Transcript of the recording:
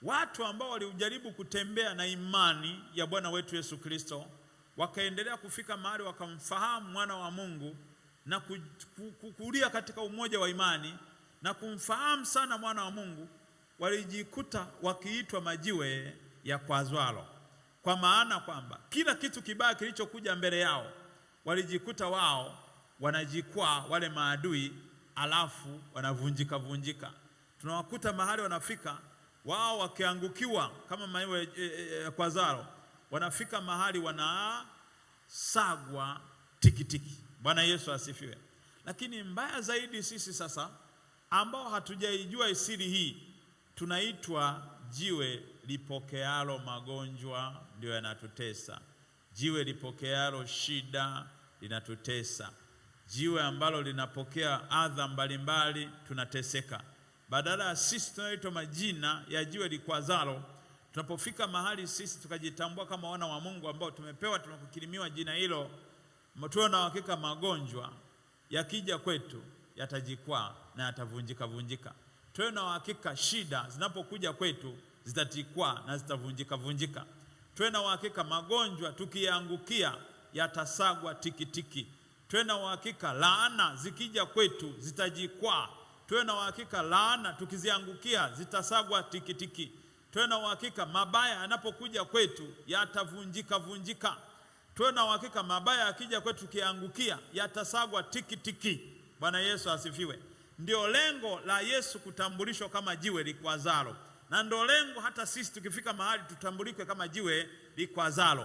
watu ambao walijaribu kutembea na imani ya Bwana wetu Yesu Kristo, wakaendelea kufika mahali wakamfahamu mwana wa Mungu na kukulia katika umoja wa imani na kumfahamu sana mwana wa Mungu, walijikuta wakiitwa majiwe ya kwazwalo, kwa maana kwamba kila kitu kibaya kilichokuja mbele yao walijikuta wao wanajikwaa wale maadui, alafu wanavunjika vunjika. Tunawakuta mahali wanafika wao wakiangukiwa kama majiwe ya kwazwalo, wanafika mahali wanasagwa tikitiki. Bwana Yesu asifiwe. Lakini mbaya zaidi sisi sasa ambao hatujaijua siri hii, tunaitwa jiwe lipokealo magonjwa ndio yanatutesa. Jiwe lipokealo shida linatutesa. Jiwe ambalo linapokea adha mbalimbali tunateseka. Badala ya sisi tunaitwa majina ya jiwe likwazalo, tunapofika mahali sisi tukajitambua kama wana wa Mungu ambao tumepewa, tunakukirimiwa jina hilo, tuwe na hakika magonjwa yakija kwetu yatajikwaa na yatavunjika vunjika. Tuwe na hakika shida zinapokuja kwetu zitajikwaa na zitavunjika vunjika. Tuwe na hakika magonjwa tukiangukia yatasagwa tikitiki. Tuwe na hakika laana zikija kwetu zitajikwaa. Tuwe na hakika laana tukiziangukia zitasagwa tikitiki. Tuwe na hakika mabaya yanapokuja kwetu yatavunjika vunjika. Tuwe na hakika mabaya yakija kwetu tukiangukia yatasagwa tikitiki. Bwana Yesu asifiwe. Ndio lengo la Yesu kutambulishwa kama jiwe likwazalo, na ndio lengo hata sisi tukifika mahali tutambulike kama jiwe likwazalo.